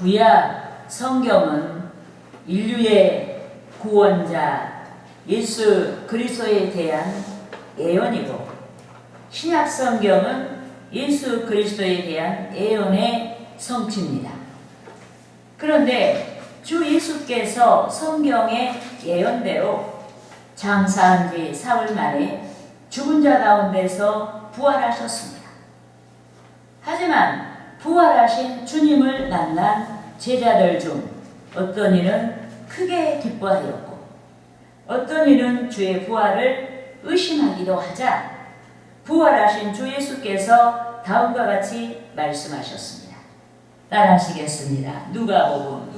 구약 성경은 인류의 구원자 예수 그리스도에 대한 예언이고, 신약 성경은 예수 그리스도에 대한 예언의 성취입니다. 그런데 주 예수께서 성경의 예언대로 장사한 지 사흘 만에 죽은 자 가운데서 부활하셨습니다. 하지만 부활하신 주님을 만난 제자들 중 어떤 이는 크게 기뻐하였고, 어떤 이는 주의 부활을 의심하기도 하자 부활하신 주 예수께서 다음과 같이 말씀하셨습니다. 따라하시겠습니다. 누가복음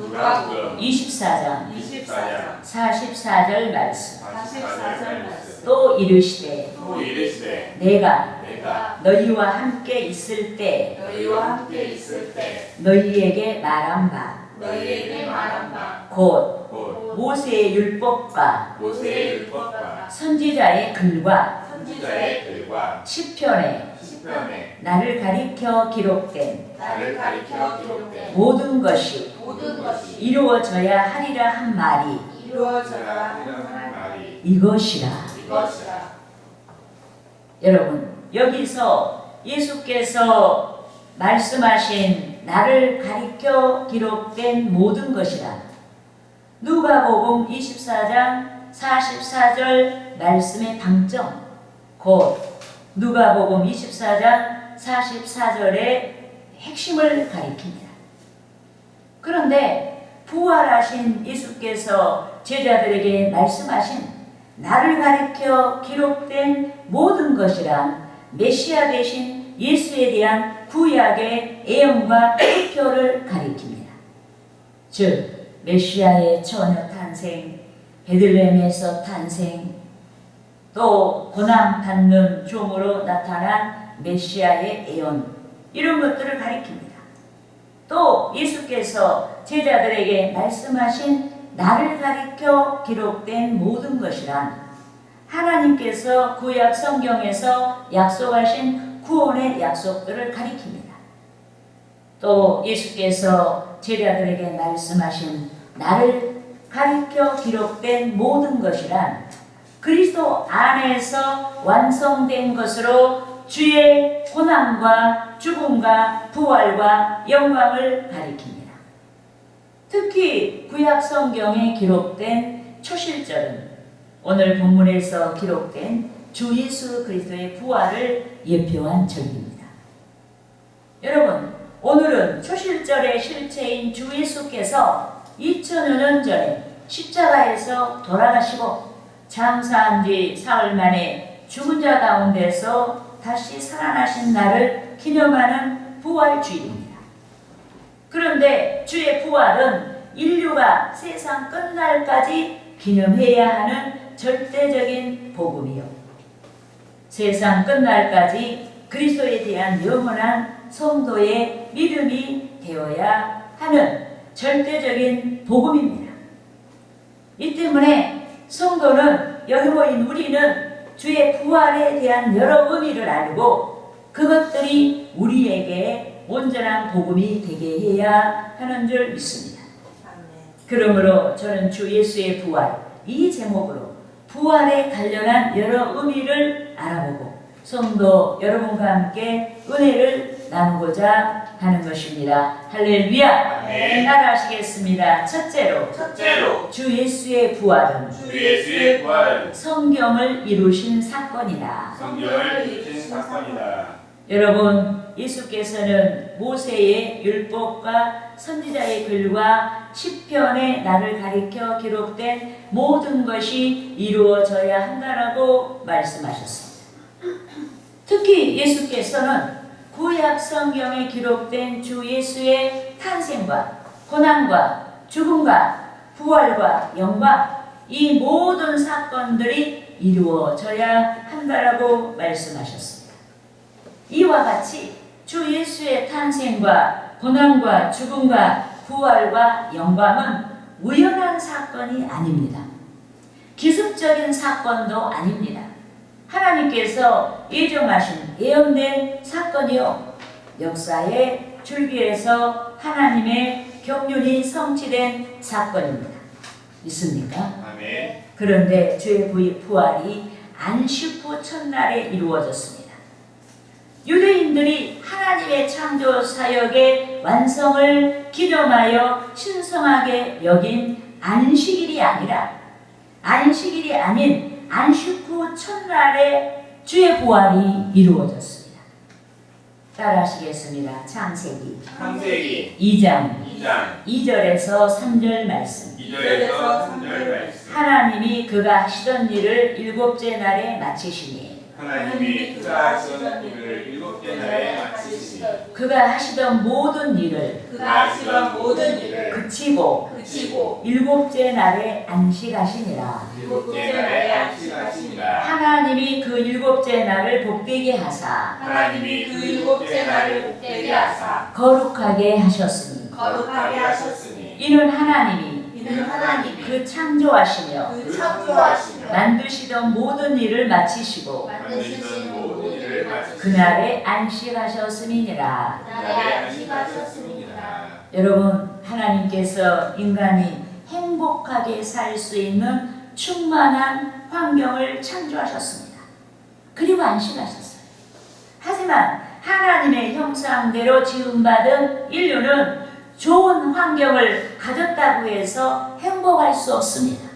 24장 44절 말씀. 또 이르시되 내가 너희와 함께 있을 때 너희에게 말한 바 곧 모세의 율법과 선지자의 글과 시편에 나를 가리켜 기록된 모든 것이 이루어져야 하리라 한 말이 이것이라. 여러분, 여기서 예수께서 말씀하신 나를 가리켜 기록된 모든 것이라, 누가복음 24장 44절 말씀의 방점, 곧 누가복음 24장 44절의 핵심을 가리킵니다. 그런데 부활하신 예수께서 제자들에게 말씀하신 나를 가리켜 기록된 모든 것이란 메시아 되신 예수에 대한 구약의 예언과 표를 가리킵니다. 즉 메시아의 처녀 탄생, 베들레헴에서 탄생, 또 고난받는 종으로 나타난 메시아의 예언, 이런 것들을 가리킵니다. 또 예수께서 제자들에게 말씀하신 나를 가리켜 기록된 모든 것이란 하나님께서 구약 성경에서 약속하신 구원의 약속들을 가리킵니다. 또 예수께서 제자들에게 말씀하신 나를 가리켜 기록된 모든 것이란 그리스도 안에서 완성된 것으로 주의 고난과 죽음과 부활과 영광을 가리킵니다. 특히 구약 성경에 기록된 초실절은 오늘 본문에서 기록된 주 예수 그리스도의 부활을 예표한 절기입니다. 여러분, 오늘은 초실절의 실체인 주 예수께서 2000여 전에 십자가에서 돌아가시고 장사한 지 사흘 만에 죽은 자 가운데서 다시 살아나신 날을 기념하는 부활주일입니다. 그런데 주의 부활은 인류가 세상 끝날까지 기념해야 하는 절대적인 복음이요, 세상 끝날까지 그리스도에 대한 영원한 성도의 믿음이 되어야 하는 절대적인 복음입니다. 이 때문에 성도는, 여기 모인 우리는 주의 부활에 대한 여러 의미를 알고 그것들이 우리에게 온전한 복음이 되게 해야 하는 줄 믿습니다. 그러므로 저는 주 예수의 부활, 이 제목으로 부활에 관련한 여러 의미를 알아보고 성도 여러분과 함께 은혜를 나누고자 하는 것입니다. 할렐루야. 아멘. 따라하시겠습니다. 첫째로 주 예수의 부활은 성경을 이루신 사건이다. 여러분, 예수께서는 모세의 율법과 선지자의 글과 시편에 나를 가리켜 기록된 모든 것이 이루어져야 한다라고 말씀하셨습니다. 특히 예수께서는 구약 성경에 기록된 주 예수의 탄생과 고난과 죽음과 부활과 영광, 이 모든 사건들이 이루어져야 한다라고 말씀하셨습니다. 이와 같이 주 예수의 탄생과 고난과 죽음과 부활과 영광은 우연한 사건이 아닙니다. 기습적인 사건도 아닙니다. 하나님께서 예정하신 예언된 사건이요, 역사의 줄기에서 하나님의 경륜이 성취된 사건입니다. 믿습니까? 아멘. 그런데 주의 부활이 안식 후 첫날에 이루어졌습니다. 유대인들이 하나님의 창조 사역의 완성을 기념하여 신성하게 여긴 안식일이 아닌 안식 후 첫날에 주의 부활이 이루어졌습니다. 따라하시겠습니다. 창세기 2장 2절에서 3절 말씀. 2절에서 3절 말씀. 하나님이 그가 하시던 일을 일곱째 날에 마치시니 하나님이 그가 하시던 일을 일곱째 날에 마치시니 그가 하시던 모든 일을 그치고 일곱째 날에 안식하시니라. 일곱째 날에 안식하시니라. 하나님이 그 일곱째 날을 복되게 하사 거룩하게 하셨으니 이는 하나님이 그 창조하시며 만드시던 모든 일을 마치시고 그날에 안식하셨음이니라. 여러분, 하나님께서 인간이 행복하게 살 수 있는 충만한 환경을 창조하셨습니다. 그리고 안식하셨어요. 하지만 하나님의 형상대로 지음받은 인류는 좋은 환경을 가졌다고 해서 행복할 수 없습니다.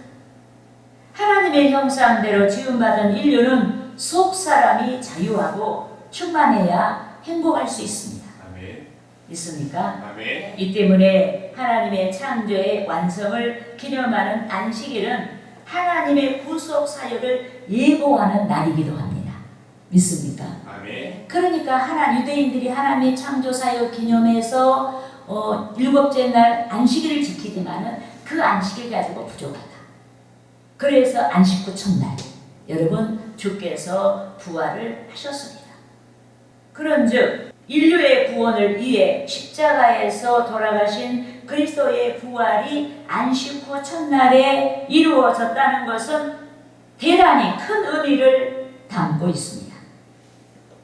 하나님의 형상대로 지음받은 인류는 속 사람이 자유하고 충만해야 행복할 수 있습니다. 아멘. 믿습니까? 아멘. 이 때문에 하나님의 창조의 완성을 기념하는 안식일은 하나님의 구속 사역을 예고하는 날이기도 합니다. 믿습니까? 아멘. 그러니까 유대인들이 하나님의 창조 사역 기념해서 일곱째 날 안식일을 지키지만은 그 안식일 가지고 부족하다. 그래서 안식 후 첫날 여러분 주께서 부활을 하셨습니다. 그런즉 인류의 구원을 위해 십자가에서 돌아가신 그리스도의 부활이 안식 후 첫날에 이루어졌다는 것은 대단히 큰 의미를 담고 있습니다.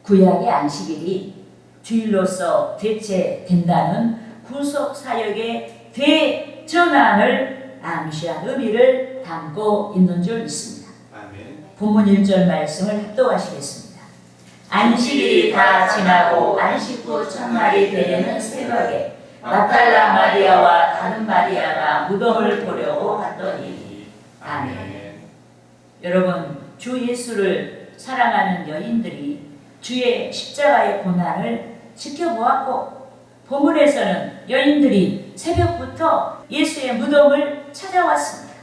구약의 안식일이 주일로서 대체된다는 구속 사역의 대전환을 암시한 의미를 담고 있는 줄 믿습니다. 아멘. 본문 1절 말씀을 합독하시겠습니다. 안식일이 다 지나고 안식 후 첫날이 되는 새벽에 막달라 마리아와 다른 마리아가 무덤을 보려고 갔더니. 아멘. 여러분, 주 예수를 사랑하는 여인들이 주의 십자가의 고난을 지켜보았고, 본문에서는 여인들이 새벽부터 예수의 무덤을 찾아왔습니다.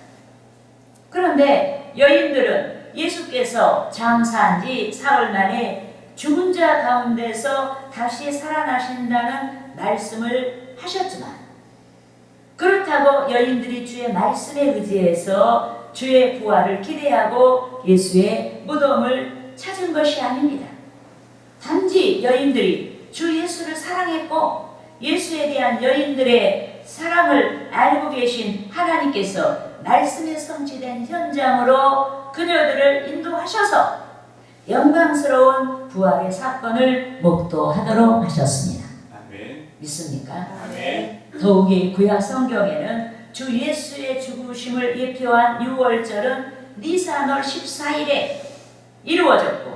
그런데 여인들은 예수께서 장사한 지 사흘 만에 죽은 자 가운데서 다시 살아나신다는 말씀을 하셨지만, 그렇다고 여인들이 주의 말씀에 의지해서 주의 부활을 기대하고 예수의 무덤을 찾은 것이 아닙니다. 단지 여인들이 주 예수를 사랑했고 예수에 대한 여인들의 사랑을 알고 계신 하나님께서 말씀에 성취된 현장으로 그녀들을 인도하셔서 영광스러운 부활의 사건을 목도하도록 하셨습니다. 아멘. 믿습니까? 아멘. 더욱이 구약 성경에는 주 예수의 죽으심을 예표한 유월절은 니산월 14일에 이루어졌고,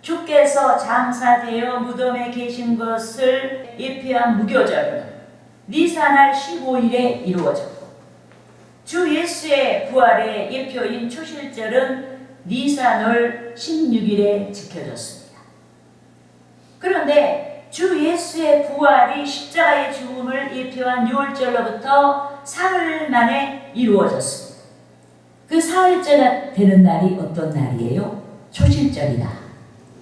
주께서 장사되어 무덤에 계신 것을 예표한 무교절은 니산월 15일에 이루어졌고, 주 예수의 부활의 예표인 초실절은 니산월 16일에 지켜졌습니다. 그런데 주 예수의 부활이 십자가의 죽음을 예표한 유월절로부터 사흘 만에 이루어졌습니다. 그 사흘째가 되는 날이 어떤 날이에요? 초실절이다.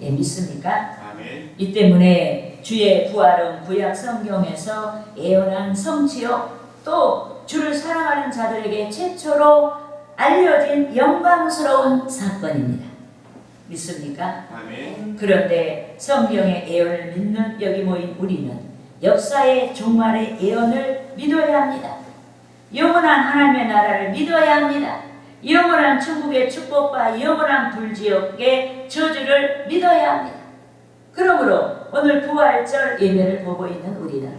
예, 믿습니까? 아멘. 이 때문에 주의 부활은 구약 성경에서 예언한 성취요, 또 주를 사랑하는 자들에게 최초로 알려진 영광스러운 사건입니다. 믿습니까? 아멘. 그런데 성경의 예언을 믿는 여기 모인 우리는 역사의 종말의 예언을 믿어야 합니다. 영원한 하나님의 나라를 믿어야 합니다. 영원한 천국의 축복과 영원한 불지옥의 저주를 믿어야 합니다. 그러므로 오늘 부활절 예배를 보고 있는 우리는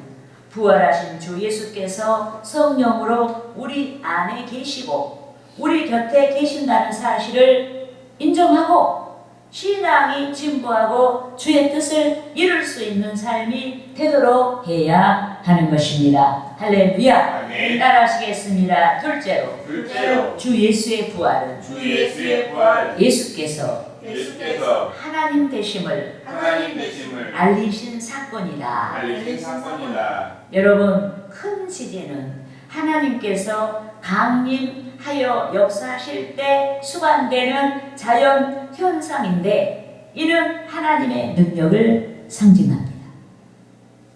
부활하신 주 예수께서 성령으로 우리 안에 계시고 우리 곁에 계신다는 사실을 인정하고 신앙이 진보하고 주의 뜻을 이룰 수 있는 삶이 되도록 해야 하는 것입니다. 할렐루야. 아멘. 따라하시겠습니다. 둘째로 둘째로 주 예수의 부활은 주 예수의 부활 예수께서 예수께서 하나님 되심을 하나님 되심을 알리신 사건이다. 알리신 사건이다. 여러분, 큰 지진은 하나님께서 강림하여 역사하실 때 수반되는 자연 현상인데 이는 하나님의 능력을 상징합니다.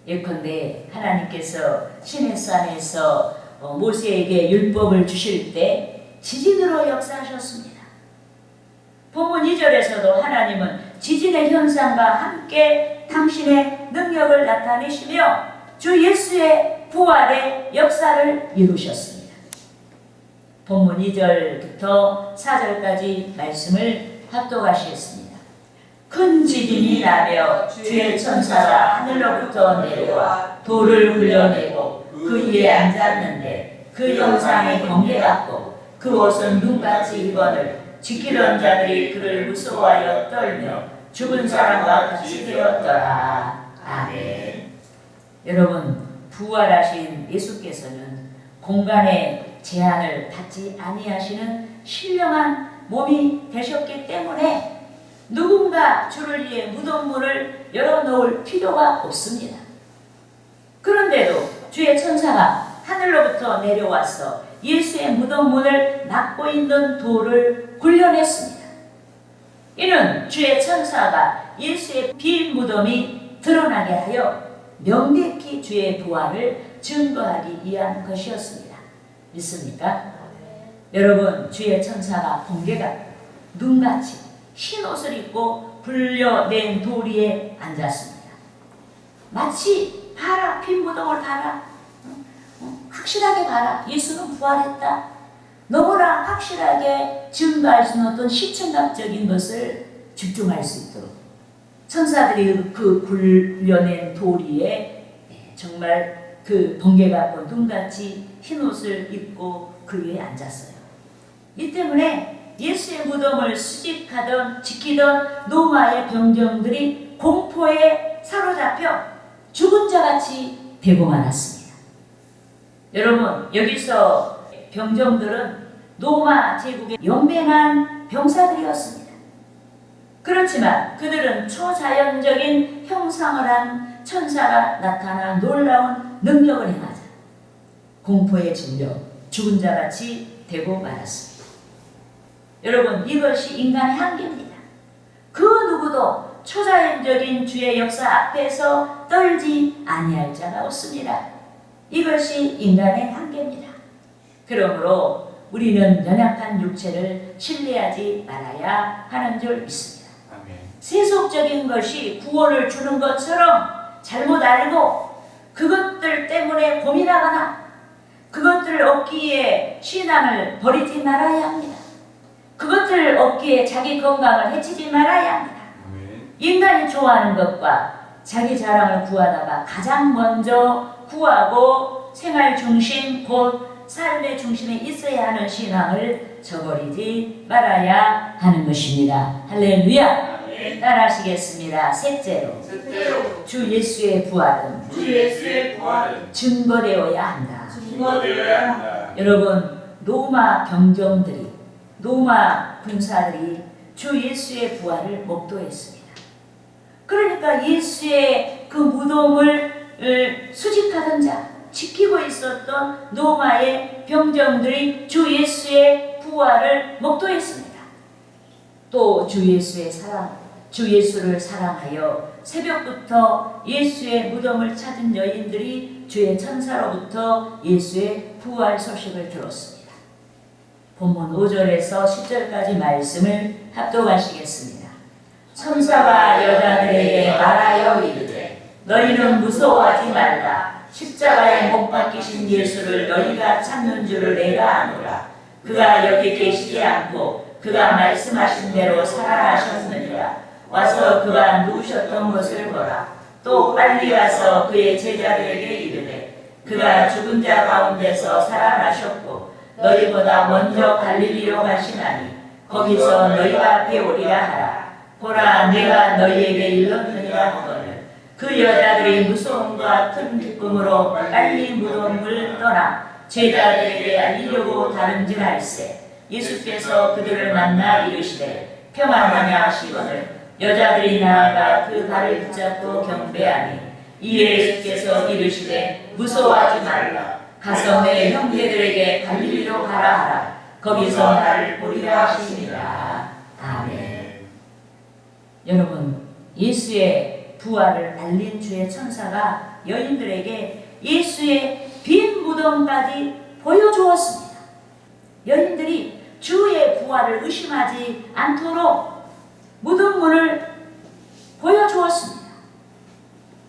예컨대 하나님께서 시내산에서 모세에게 율법을 주실 때 지진으로 역사하셨습니다. 본문 2절에서도 하나님은 지진의 현상과 함께 당신의 능력을 나타내시며 주 예수의 부활의 역사를 이루셨습니다. 본문 2절부터 4절까지 말씀을 합독하시겠습니다. 큰 지진이 나며 주의 천사가 하늘로부터 내려와 돌을 굴려내고 그 위에 앉았는데 그 형상이 번개같고 그 옷은 눈같이 입었을 지키던 자들이 그를 무서워하여 떨며 죽은 사람과 같이 되었더라. 아멘. 여러분, 부활하신 예수께서는 공간의 제한을 받지 아니하시는 신령한 몸이 되셨기 때문에 누군가 주를 위해 무덤문을 열어놓을 필요가 없습니다. 그런데도 주의 천사가 하늘로부터 내려와서 예수의 무덤문을 막고 있는 돌을 굴려냈습니다. 이는 주의 천사가 예수의 빈 무덤이 드러나게 하여 명백히 주의 부활을 증거하기 위한 것이었습니다. 믿습니까? 여러분, 주의 천사가 번개같고 눈같이 흰 옷을 입고 굴려낸 돌 위에 앉았습니다. 마치 봐라, 빈 무덤을 봐라, 확실하게 봐라, 예수는 부활했다, 너무나 확실하게 증거할 수 있는 어떤 시청각적인 것을 집중할 수 있도록 천사들이 그 굴려낸 돌 위에 정말 그 번개같고 눈같이 흰 옷을 입고 그 위에 앉았어요. 이 때문에 예수의 무덤을 수집하던 지키던 로마의 병정들이 공포에 사로잡혀 죽은 자같이 되고 말았습니다. 여러분, 여기서 병정들은 로마 제국의 연맹한 병사들이었습니다. 그렇지만 그들은 초자연적인 형상을 한 천사가 나타나 놀라운 능력을 행하자 공포에 질려 죽은 자같이 되고 말았습니다. 여러분, 이것이 인간의 한계입니다. 그 누구도 초자연적인 주의 역사 앞에서 떨지 아니할 자가 없습니다. 이것이 인간의 한계입니다. 그러므로 우리는 연약한 육체를 신뢰하지 말아야 하는 줄 믿습니다. 아멘. 세속적인 것이 구원을 주는 것처럼 잘못 알고 그것들 때문에 고민하거나 그것들을 얻기에 신앙을 버리지 말아야 합니다. 그것들을 얻기에 자기 건강을 해치지 말아야 합니다. 아멘. 인간이 좋아하는 것과 자기 자랑을 구하다가 가장 먼저 구하고 생활 중심 곧 삶의 중심에 있어야 하는 신앙을 저버리지 말아야 하는 것입니다. 할렐루야. 아멘. 따라하시겠습니다. 셋째로 셋째로 주 예수의 부활은 주 예수의 부활은 증거되어야 한다. 증거되어야 한다. 여러분, 로마 병정들이 로마 군사들이 주 예수의 부활을 목도했습니다. 그러니까 예수의 그 무덤을 수집하던 자, 지키고 있었던 로마의 병정들이 주 예수의 부활을 목도했습니다. 또 주 예수의 사랑, 주 예수를 사랑하여 새벽부터 예수의 무덤을 찾은 여인들이 주의 천사로부터 예수의 부활 소식을 들었습니다. 본문 5절에서 10절까지 말씀을 합독하시겠습니다. 천사가 여자들에게 말하여 이르되 너희는 무서워하지 말라. 십자가에 못 박히신 예수를 너희가 찾는 줄을 내가 아노라. 그가 여기 계시지 않고 그가 말씀하신 대로 살아나셨느니라. 와서 그가 누우셨던 것을 보라. 또 빨리 가서 그의 제자들에게 이르되 그가 죽은 자 가운데서 살아나셨고 너희보다 먼저 갈릴리로 가시나니 거기서 너희가 배우리라 하라. 보라, 내가 너희에게 일렀느니라 하거늘 그 여자들이 무서움과 큰 기쁨으로 빨리 무덤을 떠나 제자들에게 알리려고 다름질할세. 예수께서 그들을 만나 이르시되 평안하냐 하시거늘 여자들이 나아가 그 발을 붙잡고 경배하니 이에 예수께서 이르시되 무서워하지 말라. 가서 내 형제들에게 갈릴리로 가라 하라. 거기서 나를 보리라 하시니라. 아멘. 여러분, 예수의 부활을 알린 주의 천사가 여인들에게 예수의 빈 무덤까지 보여주었습니다. 여인들이 주의 부활을 의심하지 않도록 무덤문을 보여주었습니다.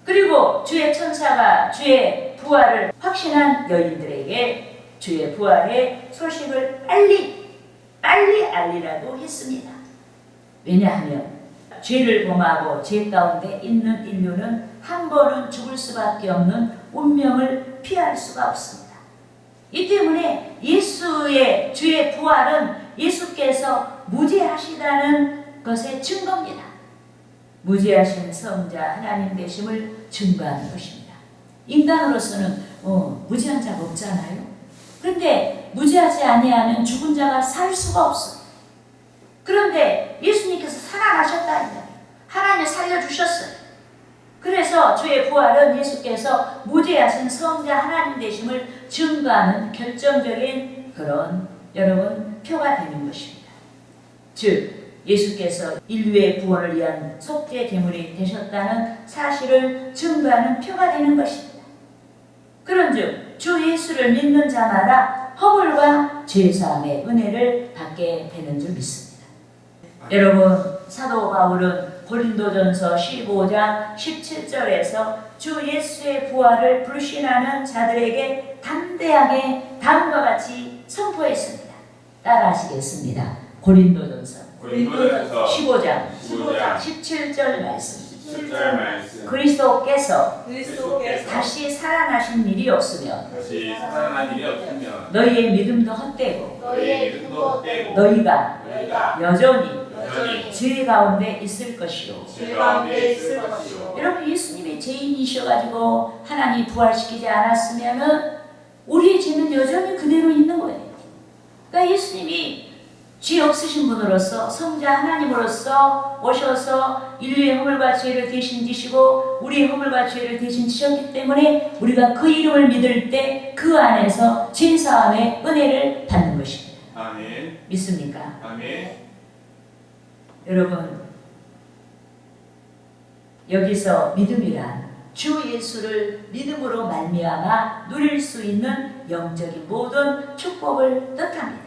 그리고 주의 천사가 주의 부활을 확신한 여인들에게 주의 부활의 소식을 빨리 알리라고 했습니다. 왜냐하면 죄를 범하고 죄 가운데 있는 인류는 한 번은 죽을 수밖에 없는 운명을 피할 수가 없습니다. 이 때문에 예수의 주의 부활은 예수께서 무죄하시다는 것의 증거입니다. 무죄하신 성자 하나님 되심을 증거하는 것입니다. 인간으로서는 무죄한 자가 없잖아요. 그런데 무죄하지 아니하면 죽은 자가 살 수가 없어요. 그런데 예수님께서 살아나셨다. 하나님이 살려주셨어요. 그래서 주의 부활은 예수께서 무죄하신 성자 하나님 되심을 증거하는 결정적인 그런 여러분 표가 되는 것입니다. 즉 예수께서 인류의 구원을 위한 속죄 제물이 되셨다는 사실을 증거하는 표가 되는 것입니다. 그런즉 주 예수를 믿는 자마다 허물과 죄사함의 은혜를 받게 되는 줄 믿습니다. 여러분, 사도 바울은 고린도전서 15장 17절에서 주 예수의 부활을 불신하는 자들에게 담대하게 다음과 같이 선포했습니다. 따라하시겠습니다. 고린도전서 15장 17절 말씀. 그리스도께서 다시 살아나신 일이 없으면 너희의 믿음도 헛되고 너희가 여전히 죄 가운데 있을 것이요. 여러분, 예수님이 죄인이셔가지고 하나님이 부활시키지 않았으면은 우리의 죄는 여전히 그대로 있는 거예요. 그러니까 예수님이 죄 없으신 분으로서 성자 하나님으로서 오셔서 인류의 허물과 죄를 대신 지시고 우리의 허물과 죄를 대신 지셨기 때문에 우리가 그 이름을 믿을 때 그 안에서 죄사함의 은혜를 받는 것입니다. 아멘. 믿습니까? 아멘. 여러분, 여기서 믿음이란 주 예수를 믿음으로 말미암아 누릴 수 있는 영적인 모든 축복을 뜻합니다.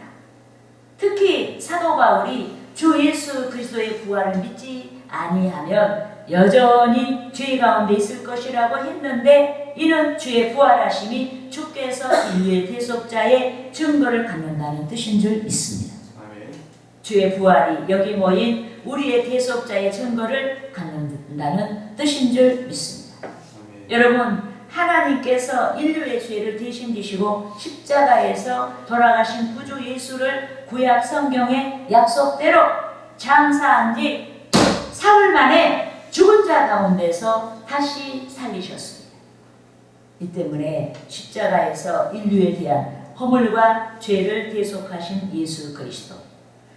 특히 사도 바울이 주 예수 그리스도의 부활을 믿지 아니하면 여전히 죄 가운데 있을 것이라고 했는데 이는 주의 부활하심이 주께서 인류의 대속자의 증거를 갖는다는 뜻인 줄 믿습니다. 아멘. 주의 부활이 여기 모인 우리의 대속자의 증거를 갖는다는 뜻인 줄 믿습니다. 아멘. 여러분, 하나님께서 인류의 죄를 대신 지시고 십자가에서 돌아가신 구주 예수를 구약 성경의 약속대로 장사한 지 사흘 만에 죽은 자 가운데서 다시 살리셨습니다. 이 때문에 십자가에서 인류에 대한 허물과 죄를 대속하신 예수 그리스도,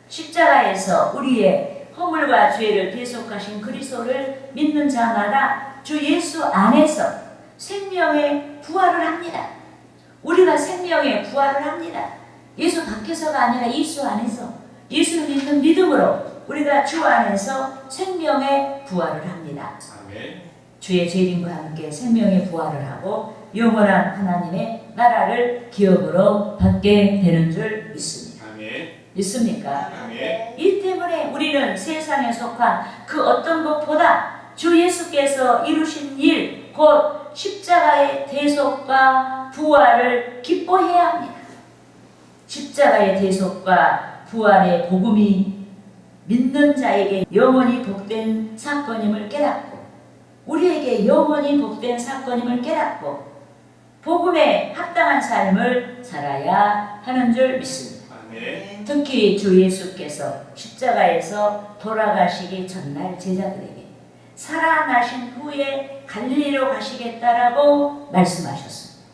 십자가에서 우리의 허물과 죄를 대속하신 그리스도를 믿는 자마다 주 예수 안에서 생명의 부활을 합니다. 우리가 생명의 부활을 합니다. 예수 밖에서가 아니라 예수 안에서 예수를 믿는 믿음으로 우리가 주 안에서 생명의 부활을 합니다. 아멘. 주의 재림과 함께 생명의 부활을 하고 영원한 하나님의 나라를 기업으로 받게 되는 줄 믿습니다. 아멘. 믿습니까? 아멘. 이 때문에 우리는 세상에 속한 그 어떤 것보다 주 예수께서 이루신 일, 곧 십자가의 대속과 부활을 기뻐해야 합니다. 십자가의 대속과 부활의 복음이 믿는 자에게 영원히 복된 사건임을 깨닫고 우리에게 영원히 복된 사건임을 깨닫고 복음에 합당한 삶을 살아야 하는 줄 믿습니다. 아멘. 특히 주 예수께서 십자가에서 돌아가시기 전날 제자들에게 살아나신 후에 갈릴리로 가시겠다라고 말씀하셨습니다.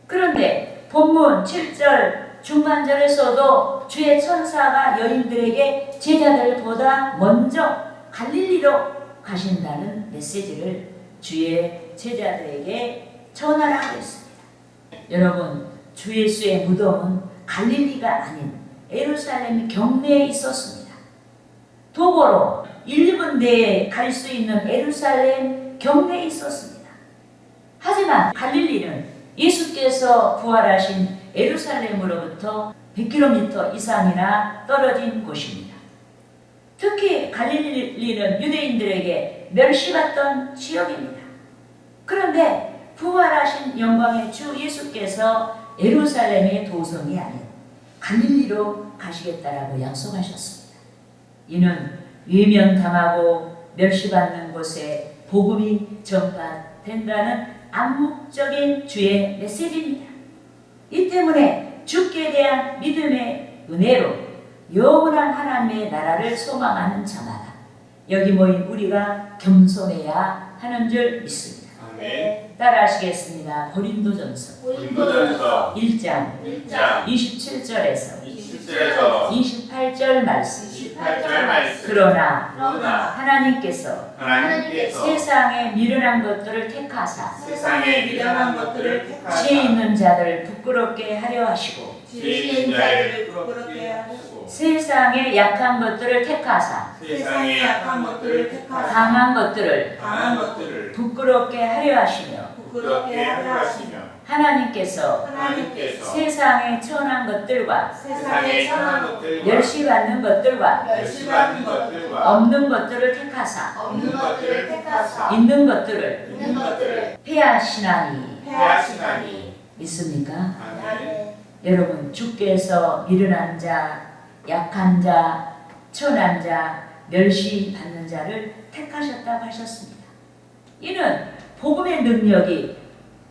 그런데 본문 7절 중반절에서도 주의 천사가 여인들에게 제자들보다 먼저 갈릴리로 가신다는 메시지를 주의 제자들에게 전하라고 했습니다. 여러분, 주 예수의 무덤은 갈릴리가 아닌 예루살렘 경내에 있었습니다. 도보로 1분 내에 갈 수 있는 예루살렘 경내에 있었습니다. 하지만 갈릴리는 예수께서 부활하신 예루살렘으로부터 100km 이상이나 떨어진 곳입니다. 특히 갈릴리는 유대인들에게 멸시받던 지역입니다. 그런데 부활하신 영광의 주 예수께서 예루살렘의 도성이 아닌 갈릴리로 가시겠다라고 약속하셨습니다. 이는 외면당하고 멸시받는 곳에 복음이 전파된다는 암묵적인 주의 메시지입니다. 이 때문에 주께 대한 믿음의 은혜로 영원한 하나님의 나라를 소망하는 자마다 여기 모인 우리가 겸손해야 하는 줄 믿습니다. 아멘. 따라하시겠습니다. 고린도전서 고린도전서 1장 1장 27절에서 27절에서 28절 말씀. 28절 말씀. 그러나 그러나 하나님께서 하나님께서 세상에 미련한 것들을 택하사 세상에 미련한 것들을 택하사 지혜 있는 자들을 부끄럽게 하려 하시고 지혜 있는 자들을 부끄럽게 하시고 세상에 약한 것들을 택하사 세상에 약한 것들을 택하사 강한 것들을 강한 것들을 부끄럽게 하려 하시며 부끄럽게 하려 하시며 하나님께서 하나님께서 세상에 천한 것들과 세상에 천한 것들과 멸시받는 것들과 멸시받는 것들과 없는 것들을 택하사 없는 것들을 택하사 있는 것들을 있는 것들을 폐하시나니 폐하시나니. 믿습니까? 아멘. 여러분, 주께서 미련한 자, 약한 자, 천한 자, 멸시받는 자를 택하셨다고 하셨습니다. 이는 복음의 능력이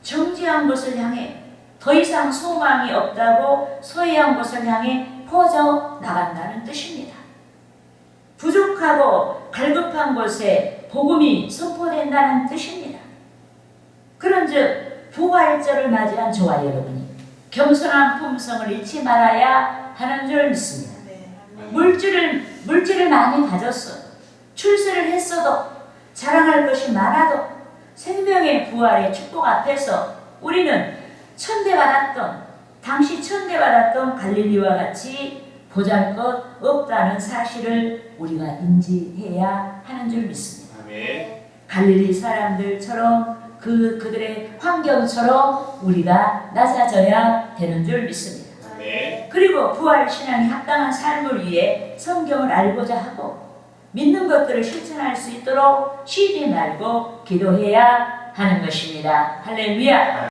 정지한 곳을 향해 더 이상 소망이 없다고 소외한 곳을 향해 퍼져 나간다는 뜻입니다. 부족하고 갈급한 곳에 복음이 선포된다는 뜻입니다. 그런즉 부활절을 맞이한 저와 여러분이 겸손한 품성을 잃지 말아야 하는 줄 믿습니다. 물질을 많이 가졌어도 출세를 했어도 자랑할 것이 많아도 생명의 부활의 축복 앞에서 우리는 당시 천대받았던 갈릴리와 같이 보잘것 없다는 사실을 우리가 인지해야 하는 줄 믿습니다. 아멘. 갈릴리 사람들처럼 그들의 환경처럼 우리가 낮아져야 되는 줄 믿습니다. 아멘. 그리고 부활 신앙이 합당한 삶을 위해 성경을 알고자 하고 믿는 것들을 실천할 수 있도록 쉬지 말고 기도해야 하는 것입니다. 할렐루야.